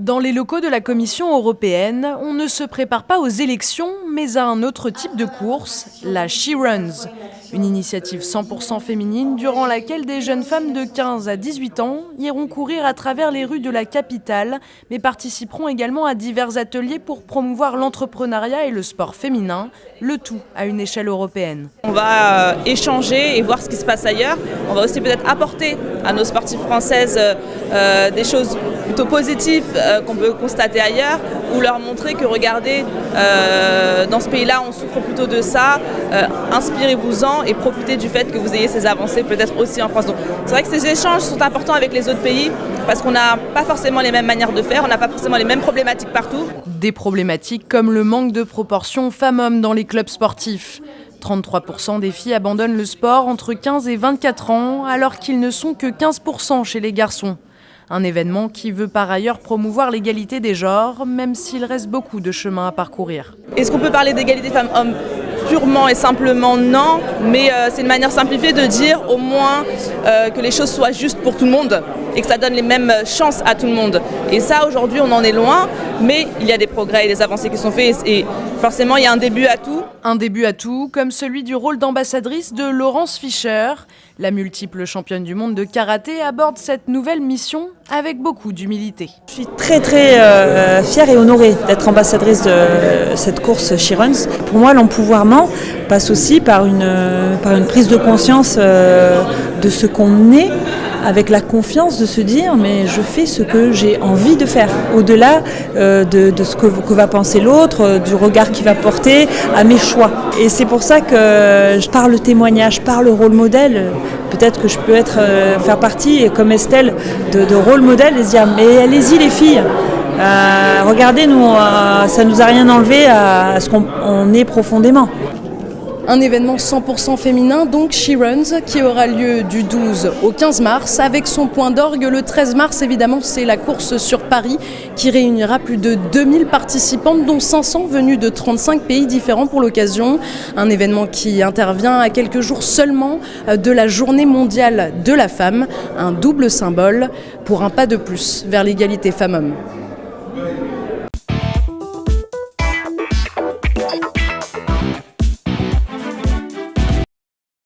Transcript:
Dans les locaux de la Commission européenne, on ne se prépare pas aux élections, mais à un autre type de course, la She Runs. Une initiative 100% féminine durant laquelle des jeunes femmes de 15 à 18 ans iront courir à travers les rues de la capitale, mais participeront également à divers ateliers pour promouvoir l'entrepreneuriat et le sport féminin, le tout à une échelle européenne. On va échanger et voir ce qui se passe ailleurs. On va aussi peut-être apporter à nos sportives françaises des choses plutôt positives qu'on peut constater ailleurs, ou leur montrer que regardez, dans ce pays-là on souffre plutôt de ça, inspirez-vous-en et profitez du fait que vous ayez ces avancées peut-être aussi en France. Donc c'est vrai que ces échanges sont importants avec les autres pays parce qu'on n'a pas forcément les mêmes manières de faire, on n'a pas forcément les mêmes problématiques partout. Des problématiques comme le manque de proportion femmes-hommes dans les clubs sportifs. 33% des filles abandonnent le sport entre 15 et 24 ans alors qu'ils ne sont que 15% chez les garçons. Un événement qui veut par ailleurs promouvoir l'égalité des genres, même s'il reste beaucoup de chemin à parcourir. Est-ce qu'on peut parler d'égalité femmes-hommes ? Purement et simplement non, mais c'est une manière simplifiée de dire au moins que les choses soient justes pour tout le monde et que ça donne les mêmes chances à tout le monde. Et ça, aujourd'hui, on en est loin, mais il y a des progrès et des avancées qui sont faits et forcément, il y a un début à tout. Un début à tout, comme celui du rôle d'ambassadrice de Laurence Fischer. La multiple championne du monde de karaté aborde cette nouvelle mission avec beaucoup d'humilité. Je suis très fière et honorée d'être ambassadrice de cette course She Runs. Pour moi, l'empouvoirment passe aussi par une prise de conscience de ce qu'on est, avec la confiance de se dire mais je fais ce que j'ai envie de faire, au-delà de ce que va penser l'autre, du regard qu'il va porter à mes choix. Et c'est pour ça que par le témoignage, par le rôle modèle, peut-être que je peux faire partie, comme Estelle, de rôle modèle et se dire mais allez-y les filles, regardez, nous, ça nous a rien enlevé à ce qu'on est profondément. Un événement 100% féminin, donc She Runs, qui aura lieu du 12 au 15 mars, avec son point d'orgue le 13 mars, évidemment, c'est la course sur Paris, qui réunira plus de 2000 participantes, dont 500 venus de 35 pays différents pour l'occasion. Un événement qui intervient à quelques jours seulement de la Journée mondiale de la femme, un double symbole pour un pas de plus vers l'égalité femmes-hommes.